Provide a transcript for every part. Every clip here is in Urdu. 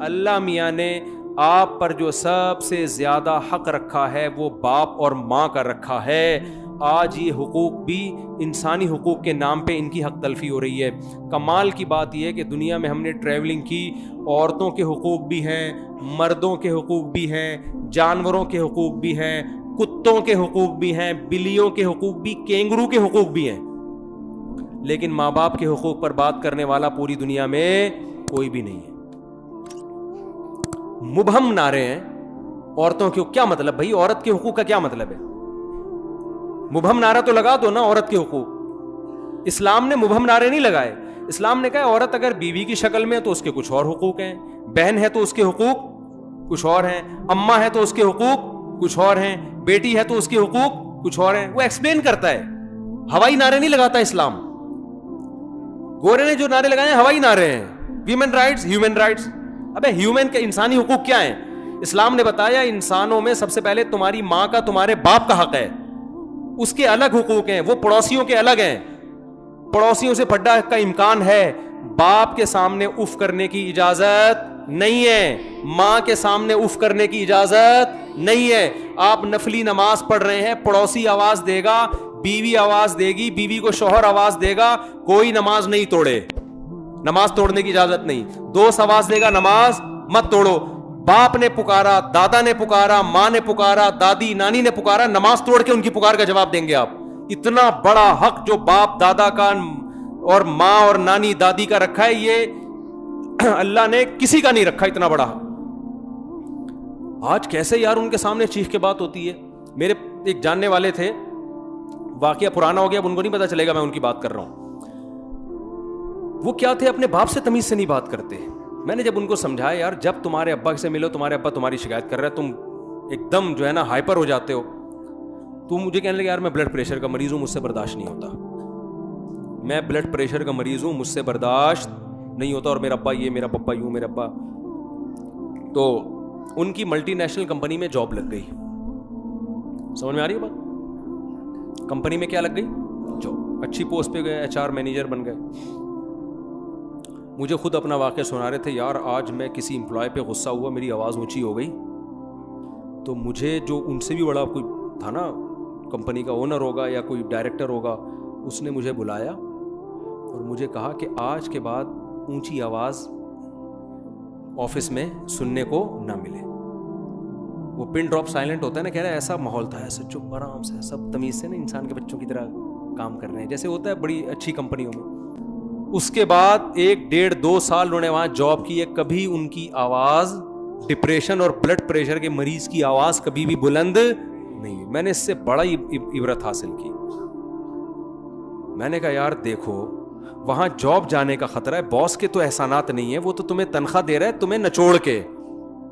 اللہ میاں نے آپ پر جو سب سے زیادہ حق رکھا ہے وہ باپ اور ماں کا رکھا ہے. آج یہ حقوق بھی انسانی حقوق کے نام پہ ان کی حق تلفی ہو رہی ہے. کمال کی بات یہ ہے کہ دنیا میں ہم نے ٹریولنگ کی, عورتوں کے حقوق بھی ہیں, مردوں کے حقوق بھی ہیں, جانوروں کے حقوق بھی ہیں, کتوں کے حقوق بھی ہیں, بلیوں کے حقوق بھی, کینگرو کے حقوق بھی ہیں, لیکن ماں باپ کے حقوق پر بات کرنے والا پوری دنیا میں کوئی بھی نہیں ہے. مبہم نعرے ہیں عورتوں کے. کیا مطلب بھائی, عورت کے حقوق کا کیا مطلب ہے؟ مبہم نعرہ تو لگا دو نا عورت کے حقوق. اسلام نے مبہم نعرے نہیں لگائے. اسلام نے کہا عورت اگر بیوی کی شکل میں تو اس کے کچھ اور حقوق ہیں, بہن ہے تو اس کے حقوق کچھ اور ہیں, اماں ہے تو اس کے حقوق کچھ اور ہیں, بیٹی ہے تو اس کے حقوق کچھ اور ہیں. وہ ایکسپلین کرتا ہے, ہوائی نعرے نہیں لگاتا اسلام. گورے نے جو نعرے لگائے ہیں ہوائی نعرے ہیں, ویمن رائٹس, ہیومن رائٹس. ابے ہیومن کے انسانی حقوق کیا ہیں؟ اسلام نے بتایا انسانوں میں سب سے پہلے تمہاری ماں کا تمہارے باپ کا حق ہے, اس کے الگ حقوق ہیں, وہ پڑوسیوں کے الگ ہیں. پڑوسیوں سے پھڈا کا امکان ہے, باپ کے سامنے اف کرنے کی اجازت نہیں ہے, ماں کے سامنے اف کرنے کی اجازت نہیں ہے. آپ نفلی نماز پڑھ رہے ہیں, پڑوسی آواز دے گا, بیوی آواز دے گی, بیوی کو شوہر آواز دے گا, کوئی نماز نہیں توڑے, نماز توڑنے کی اجازت نہیں. دوست آواز دے گا نماز مت توڑو. باپ نے پکارا, دادا نے پکارا, ماں نے پکارا, دادی نانی نے پکارا, نماز توڑ کے ان کی پکار کا جواب دیں گے آپ. اتنا بڑا حق جو باپ دادا کا اور ماں اور نانی دادی کا رکھا ہے, یہ اللہ نے کسی کا نہیں رکھا اتنا بڑا حق. آج کیسے یار ان کے سامنے چیخ کے بات ہوتی ہے. میرے ایک جاننے والے تھے, واقعہ پرانا ہو گیا, اب ان کو نہیں پتا چلے گا میں ان کی بات کر رہا ہوں. وہ کیا تھے, اپنے باپ سے تمیز سے نہیں بات کرتے. میں نے جب ان کو سمجھایا یار جب تمہارے ابا سے ملو, تمہارے ابا تمہاری شکایت کر رہا ہے, تم ایک دم جو ہے نا ہائپر ہو جاتے ہو. تو مجھے کہنے لگا یار میں بلڈ پریشر کا مریض ہوں, مجھ سے برداشت نہیں ہوتا, میں بلڈ پریشر کا مریض ہوں, مجھ سے برداشت نہیں ہوتا, اور میرا ابا یہ, میرا پپا یوں, میرا ابا. تو ان کی ملٹی نیشنل کمپنی میں جاب لگ گئی. سمجھ میں آ رہی ہے بات؟ کمپنی میں کیا لگ گئی؟ جاب. اچھی پوسٹ پہ گئے, HR مینیجر بن گئے. مجھے خود اپنا واقعہ سنا رہے تھے, یار آج میں کسی امپلائی پہ غصہ ہوا, میری آواز اونچی ہو گئی, تو مجھے جو ان سے بھی بڑا کوئی تھا نا, کمپنی کا اونر ہوگا یا کوئی ڈائریکٹر ہوگا, اس نے مجھے بلایا اور مجھے کہا کہ آج کے بعد اونچی آواز آفس میں سننے کو نہ ملے. وہ پن ڈراپ سائلنٹ ہوتا ہے نا, کہہ رہا ہے ایسا ماحول تھا, ایسا چپ آرام سے, سب تمیز سے نا انسان کے بچوں کی طرح کام کر رہے ہیں جیسے ہوتا ہے بڑی اچھی کمپنیوں میں. اس کے بعد 1-1.5-2 سال انہوں نے وہاں جاب کی ہے, کبھی ان کی آواز ڈپریشن اور بلڈ پریشر کے مریض کی آواز کبھی بھی بلند نہیں. میں نے اس سے بڑا عبرت حاصل کی. میں نے کہا یار دیکھو وہاں جاب جانے کا خطرہ ہے, باس کے تو احسانات نہیں ہے, وہ تو تمہیں تنخواہ دے رہا ہے تمہیں نچوڑ کے,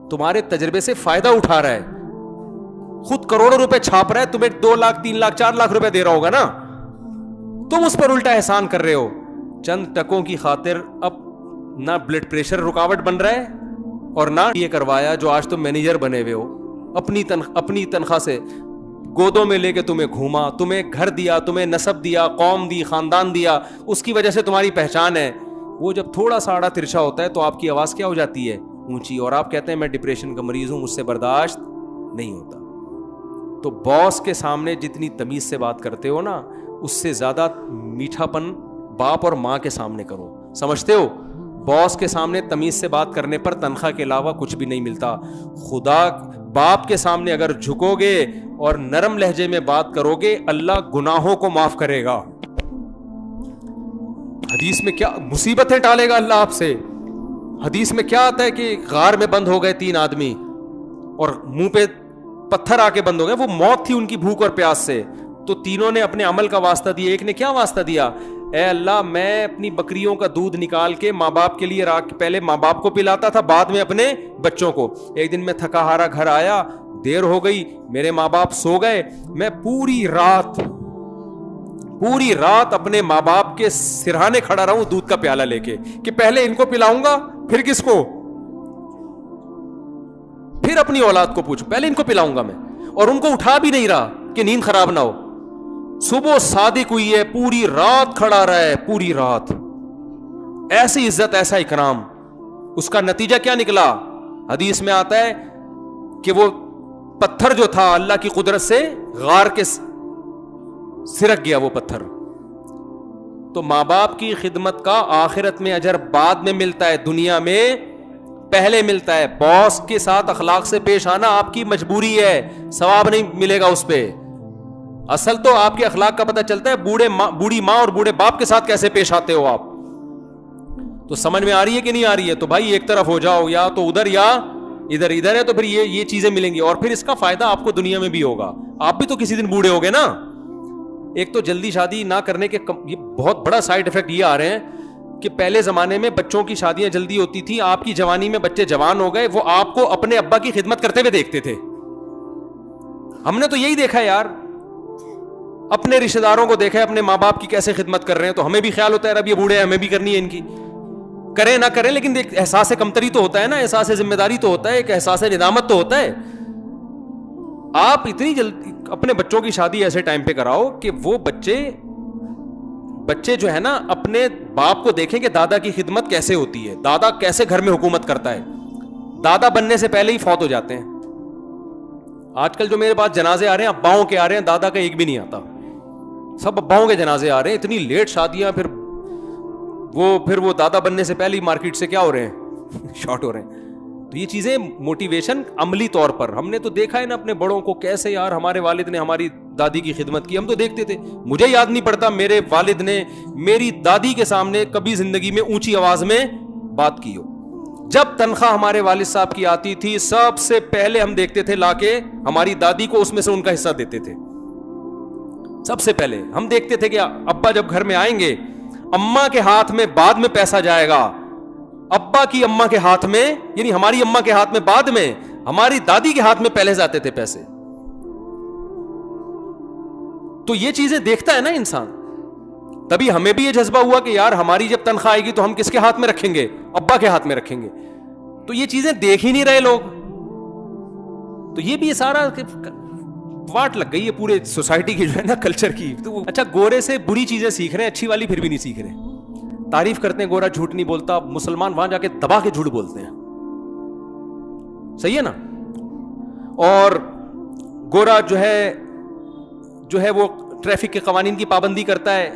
تمہارے تجربے سے فائدہ اٹھا رہا ہے, خود کروڑوں روپے چھاپ رہا ہے, تمہیں 2 لاکھ 3 لاکھ 4 لاکھ روپے دے رہا ہوگا نا, تم اس پر الٹا احسان کر رہے ہو. چند ٹکوں کی خاطر اب نہ بلڈ پریشر رکاوٹ بن رہا ہے اور نہ یہ کروایا جو آج تم مینیجر بنے ہوئے ہو. اپنی تنخواہ سے گودوں میں لے کے تمہیں گھوما, تمہیں گھر دیا, تمہیں نسب دیا, قوم دی, خاندان دیا, اس کی وجہ سے تمہاری پہچان ہے. وہ جب تھوڑا سا آڑا ترچھا ہوتا ہے تو آپ کی آواز کیا ہو جاتی ہے؟ اونچی. اور آپ کہتے ہیں میں ڈپریشن کا مریض ہوں, مجھ سے برداشت نہیں ہوتا. تو باس کے سامنے جتنی تمیز سے بات کرتے ہو نا, اس سے زیادہ میٹھا پن باپ اور ماں کے سامنے کرو. سمجھتے ہو؟ باس کے سامنے تمیز سے بات کرنے پر تنخواہ کے علاوہ کچھ بھی نہیں ملتا. خدا باپ کے سامنے اگر جھکو گے اور نرم لہجے میں بات کرو گے, اللہ گناہوں کو معاف کرے گا. حدیث میں کیا مصیبتیں ٹالے گا اللہ آپ سے. حدیث میں کیا آتا ہے کہ غار میں بند ہو گئے 3 آدمی اور منہ پہ پتھر آ کے بند ہو گئے. وہ موت تھی ان کی بھوک اور پیاس سے, تو تینوں نے اپنے عمل کا واسطہ دیا. ایک نے کیا واسطہ دیا؟ اے اللہ میں اپنی بکریوں کا دودھ نکال کے ماں باپ کے لیے پہلے ماں باپ کو پلاتا تھا, بعد میں اپنے بچوں کو. ایک دن میں تھکا ہارا گھر آیا, دیر ہو گئی, میرے ماں باپ سو گئے, میں پوری رات اپنے ماں باپ کے سرہانے کھڑا رہوں دودھ کا پیالہ لے کے کہ پہلے ان کو پلاؤں گا پھر کس کو, پھر اپنی اولاد کو پوچھوں, پہلے ان کو پلاؤں گا میں. اور ان کو اٹھا بھی نہیں رہا کہ نیند خراب نہ ہو. صبح صادق ہوئی ہے, پوری رات کھڑا رہا ہے, پوری رات. ایسی عزت ایسا اکرام. اس کا نتیجہ کیا نکلا؟ حدیث میں آتا ہے کہ وہ پتھر جو تھا اللہ کی قدرت سے غار کے سرک گیا وہ پتھر. تو ماں باپ کی خدمت کا آخرت میں اجر بعد میں ملتا ہے, دنیا میں پہلے ملتا ہے. باس کے ساتھ اخلاق سے پیش آنا آپ کی مجبوری ہے, ثواب نہیں ملے گا اس پہ. اصل تو آپ کے اخلاق کا پتہ چلتا ہے بوڑھی ماں اور بوڑھے باپ کے ساتھ کیسے پیش آتے ہو آپ. تو سمجھ میں آ رہی ہے کہ نہیں آ رہی ہے؟ تو بھائی ایک طرف ہو جاؤ, یا تو ادھر یا ادھر. ادھر ہے تو پھر یہ چیزیں ملیں گی, اور پھر اس کا فائدہ آپ کو دنیا میں بھی ہوگا. آپ بھی تو کسی دن بوڑھے ہوگے نا. ایک تو جلدی شادی نہ کرنے کے یہ بہت بڑا سائیڈ افیکٹ یہ آ رہے ہیں کہ پہلے زمانے میں بچوں کی شادیاں جلدی ہوتی تھی, آپ کی جوانی میں بچے جوان ہو گئے, وہ آپ کو اپنے ابا کی خدمت کرتے ہوئے دیکھتے تھے. ہم نے تو یہی دیکھا یار, اپنے رشتہ داروں کو دیکھا ہے اپنے ماں باپ کی کیسے خدمت کر رہے ہیں, تو ہمیں بھی خیال ہوتا ہے اب یہ بوڑھے ہیں ہمیں بھی کرنی ہے ان کی. کریں نہ کریں لیکن ایک احساس کمتری تو ہوتا ہے نا, احساس ذمہ داری تو ہوتا ہے, ایک احساس ندامت تو ہوتا ہے. آپ اتنی جلدی اپنے بچوں کی شادی ایسے ٹائم پہ کراؤ کہ وہ بچے جو ہے نا اپنے باپ کو دیکھیں کہ دادا کی خدمت کیسے ہوتی ہے, دادا کیسے گھر میں حکومت کرتا ہے. دادا بننے سے پہلے ہی فوت ہو جاتے ہیں. آج کل جو میرے پاس جنازے آ رہے ہیں اباؤں کے آ رہے ہیں, دادا کا ایک بھی نہیں آتا. سب اباؤں کے جنازے آ رہے ہیں, اتنی لیٹ شادیاں. پھر وہ دادا بننے سے پہلے ہی مارکیٹ سے کیا ہو رہے ہیں, شارٹ ہو رہے ہیں. تو یہ چیزیں موٹیویشن عملی طور پر ہم نے تو دیکھا ہے نا اپنے بڑوں کو کیسے یار ہمارے والد نے ہماری دادی کی خدمت کی. ہم تو دیکھتے تھے, مجھے یاد نہیں پڑتا میرے والد نے میری دادی کے سامنے کبھی زندگی میں اونچی آواز میں بات کی ہو. جب تنخواہ ہمارے والد صاحب کی آتی تھی سب سے پہلے ہم دیکھتے تھے لا کے ہماری دادی کو اس میں سے ان کا حصہ دیتے تھے. سب سے پہلے ہم دیکھتے تھے کہ ابا جب گھر میں آئیں گے اماں کے ہاتھ میں بعد میں پیسہ جائے گا, ابا کی اماں کے ہاتھ میں, یعنی ہماری اماں کے ہاتھ میں بعد میں, ہماری دادی کے ہاتھ میں پہلے جاتے تھے پیسے. تو یہ چیزیں دیکھتا ہے نا انسان, تبھی ہمیں بھی یہ جذبہ ہوا کہ یار ہماری جب تنخواہ آئے گی تو ہم کس کے ہاتھ میں رکھیں گے, ابا کے ہاتھ میں رکھیں گے. تو یہ چیزیں دیکھ ہی نہیں رہے لوگ. تو یہ بھی سارا واٹ لگ گئی ہے پورے سوسائٹی کی جو ہے نا کلچر کی. تو اچھا گورے سے بری چیزیں سیکھ رہے ہیں, اچھی والی پھر بھی نہیں سیکھ رہے. تعریف کرتے ہیں گورا جھوٹ نہیں بولتا, مسلمان وہاں جا کے دبا کے جھوٹ بولتے ہیں. صحیح ہے نا. اور گورا جو ہے وہ ٹریفک کے قوانین کی پابندی کرتا ہے,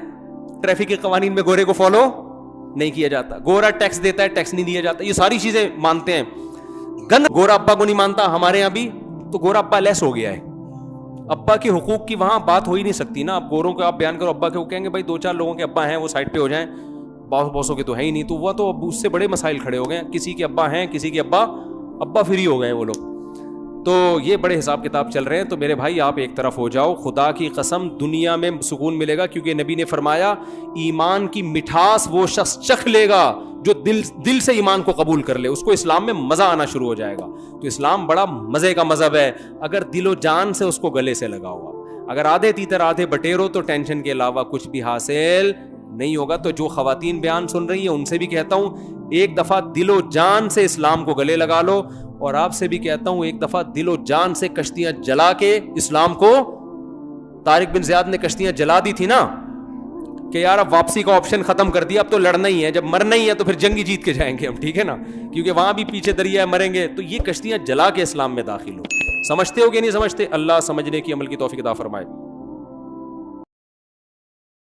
ٹریفک کے قوانین میں گورے کو فالو نہیں کیا جاتا. گورا ٹیکس دیتا ہے, ٹیکس نہیں دیا جاتا. یہ ساری چیزیں مانتے ہیں. گند گورا ابا کو نہیں مانتا, ہمارے یہاں بھی تو گورا ابا لیس ہو گیا ہے. ابا کے حقوق کی وہاں بات ہو ہی نہیں سکتی نا. اب گوروں کو آپ بیان کرو ابا کے, وہ کہیں گے بھائی 2-4 لوگوں کے ابا ہیں وہ سائڈ پہ ہو جائیں, باسوں کے تو ہے ہی نہیں. تو وہ تو اب اس سے بڑے مسائل کھڑے ہو گئے. کسی کے ابا ہیں, کسی کے ابا فری ہو گئے وہ لوگ. تو یہ بڑے حساب کتاب چل رہے ہیں. تو میرے بھائی آپ ایک طرف ہو جاؤ, خدا کی قسم دنیا میں سکون ملے گا, کیونکہ نبی نے فرمایا ایمان کی مٹھاس وہ شخص چکھ لے گا جو دل سے ایمان کو قبول کر لے, اس کو اسلام میں مزہ آنا شروع ہو جائے گا. تو اسلام بڑا مزے کا مذہب ہے اگر دل و جان سے اس کو گلے سے لگا ہوا. اگر آدھے تیتر آدھے بٹیرو تو ٹینشن کے علاوہ کچھ بھی حاصل نہیں ہوگا. تو جو خواتین بیان سن رہی ہیں ان سے بھی کہتا ہوں ایک دفعہ دل و جان سے اسلام کو گلے لگا لو, اور آپ سے بھی کہتا ہوں ایک دفعہ دل و جان سے کشتیاں جلا کے اسلام کو, طارق بن زیاد نے کشتیاں جلا دی تھی نا کہ یار اب واپسی کا آپشن ختم کر دیا, اب تو لڑنا ہی ہے, جب مرنا ہی ہے تو پھر جنگی جیت کے جائیں گے ہم, ٹھیک ہے نا, کیونکہ وہاں بھی پیچھے دریا ہے مریں گے. تو یہ کشتیاں جلا کے اسلام میں داخل ہو. سمجھتے ہو کہ نہیں سمجھتے؟ اللہ سمجھنے کی عمل کی توفیق عطا فرمائے.